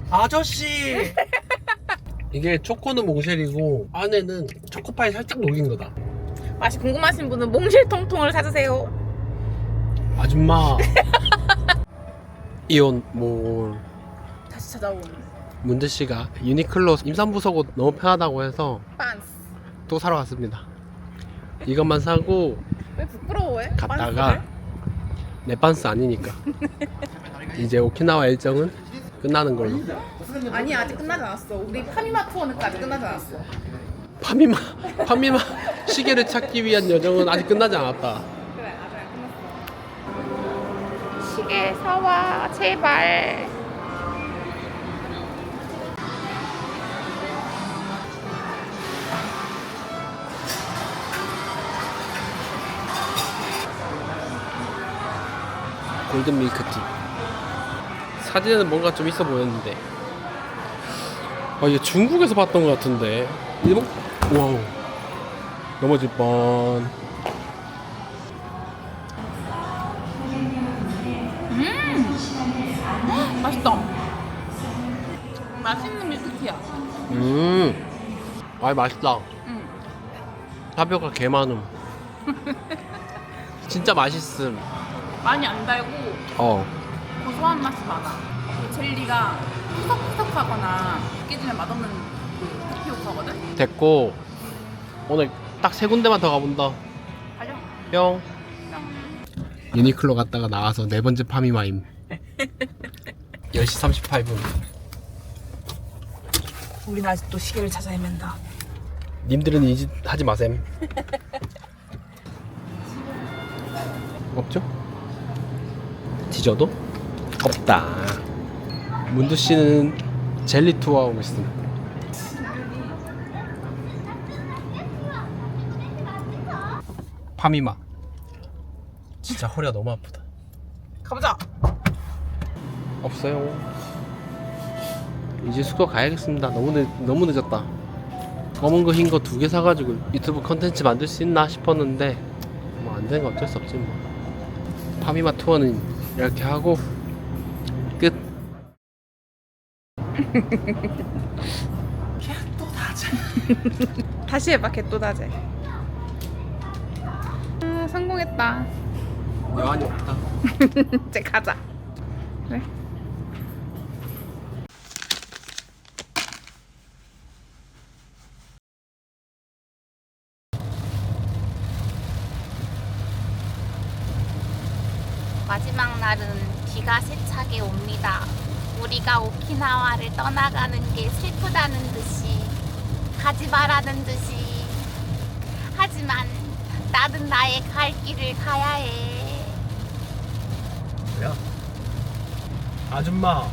아저씨! 이게 초코는 몽쉘이고 안에는 초코파이 살짝 녹인 거다. 맛이 궁금하신 분은 몽쉘 통통을 사주세요. 아줌마. 이온몰. 다시 찾아온 문재씨가 유니클로 임산부 속옷 너무 편하다고 해서 빤스. 또 사러 갔습니다. 이것만 사고 왜 부끄러워해? 갔다가 빤스를? 내 빤스 아니니까 이제 오키나와 일정은 끝나는 걸로. 아니 아직 끝나지 않았어. 우리 파미마 투어는까지 끝나지 않았어. 파미마 시계를 찾기 위한 여정은 아직 끝나지 않았다. 그래 아직 끝났어. 시계 사와 제발. 골든 밀크티. 사진에는 뭔가 좀 있어 보였는데 아, 이게 중국에서 봤던 것 같은데. 일본? 와우. 넘어질 뻔. 맛있다. 맛있는 밀크티야. 아, 맛있다. 응. 타뼈가 개 많음. 진짜 맛있음. 많이 안 달고 어. 고소한 맛이 많아. 그 젤리가 푸석푸석하거나 깨지면 맛없는 그 타피오카거든? 됐고, 오늘 딱 3군데만 더 가본다. 가려. 뿅. 유니클로 갔다가 나와서 4번째 파미마임. 10시 38분. 우린 아직도 시계를 찾아 헤맨다. 님들은 이 짓 하지 마셈. 없죠? 뒤져도 없다. 문두 씨는 젤리 투어하고 있음. 파미마. 진짜 허리가 너무 아프다. 가보자. 없어요. 이제 숙소 가야겠습니다. 너무 늦었다. 검은 거 흰 거 2개 사가지고 유튜브 컨텐츠 만들 수 있나 싶었는데 뭐 안 되는 거 어쩔 수 없지 뭐. 파미마 투어는 이렇게 하고 끝. 다시 해봐, 개또다제. 성공했다. 여한이 없다. 이제 가자. 그래. 마지막 날은 비가 세차게 옵니다. 우리가 오키나와를 떠나가는 게 슬프다는 듯이, 가지 말라는 듯이. 하지만 나는 나의 갈 길을 가야 해. 뭐야? 아줌마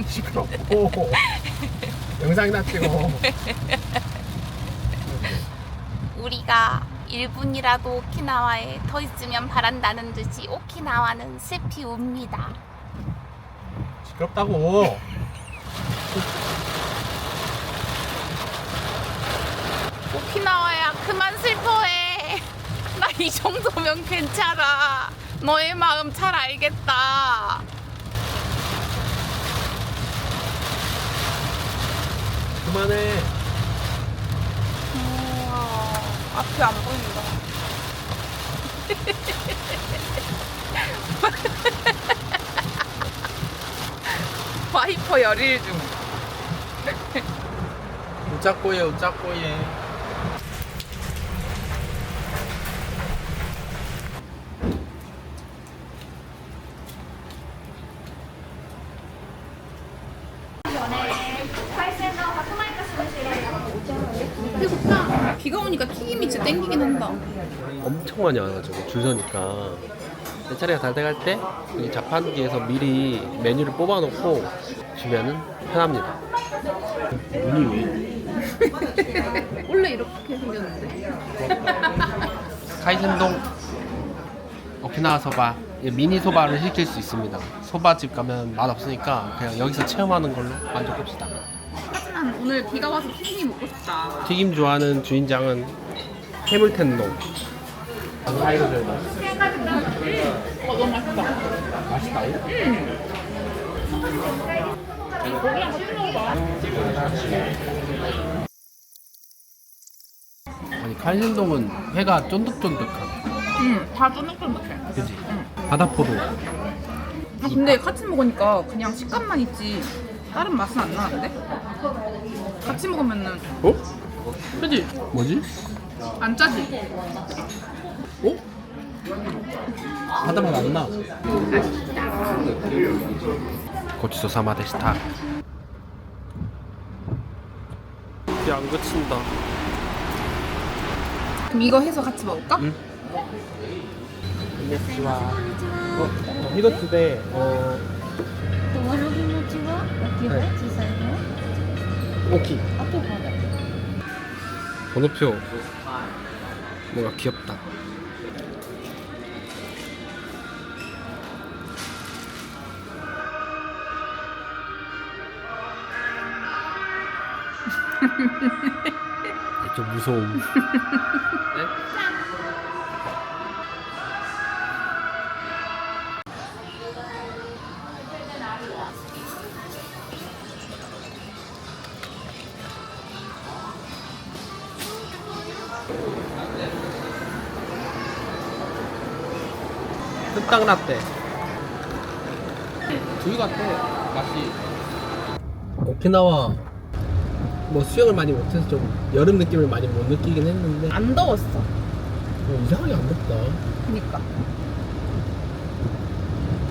시끄럽고 영상이나 찍어. 우리가 1분이라도 오키나와에 더 있으면 바란다는 듯이 오키나와는 슬피 웁니다. 시끄럽다고. 오키나와야, 그만 슬퍼해. 나 이 정도면 괜찮아. 너의 마음 잘 알겠다. 그만해. 앞이 안 보인다. 와이퍼 열일 중. 우짜꼬예 우짜꼬예. 비가 오니까 튀김이 진짜 땡기긴 한다. 엄청 많이 와가지고 줄 서니까 내 차례가 달 때 갈 때 여기 자판기에서 미리 메뉴를 뽑아놓고 주면은 편합니다. 눈이 왜? 원래 이렇게 생겼는데. 카이센동 오키나와 소바 미니 소바를 시킬 수 있습니다. 소바집 가면 맛 없으니까 그냥 여기서 체험하는 걸로 만족합시다. 하지만 오늘 비가 와서 튀김이 먹고 싶다. 튀김 좋아하는 주인장은 해물텐동. 사이로 줘야 돼. 너무 맛있다. 맛있다고? 고기랑 같이 먹어봐. 아니 카이센동은 회가 쫀득쫀득한. 다 쫀득쫀득해. 그지? 바다포도. 근데 같이 먹으니까 그냥 식감만 있지 다른 맛은 안 나는데? 같이 먹으면은 어? 그지? 뭐지? 안 짜지? 어? 바다 맛 안 나. 고치소 사마 데시타. 안 그친다. 그럼 이거 해서 같이 먹을까? 응. 안녕하세요. 이거 2대 わらび餅は大きい方、はい小さい方、 오키. あとまだ 번호표. 뭔가 귀엽다. 좀 무서움. 네? 흑당 라떼. 두유 같아 맛이. 오키나와 뭐 수영을 많이 못해서 좀 여름 느낌을 많이 못 느끼긴 했는데 안 더웠어. 이상하게 안 덥다. 그니까.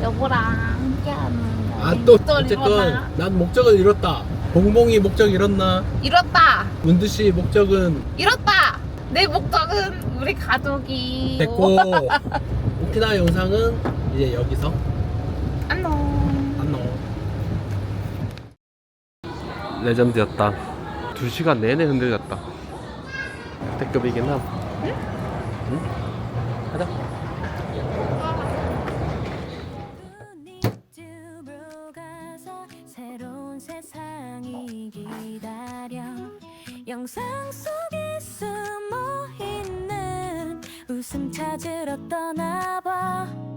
여보랑 함께하는 아 또 목적을 어쨌건 잃었나? 난 목적을 잃었다. 봉봉이 목적 잃었나? 잃었다. 문두씨 목적은 잃었다. 내 목적은 우리 가족이. 됐고 오키나와 영상은 이제 여기서 안녕. 안녕. 레전드였다. 2시간 내내 흔들렸다. 역대급이긴 함. 응? 가자. 집으로 가서 새로운 세상이 기다려 영상 속에 숨어 있는 웃음 찾으러 떠나봐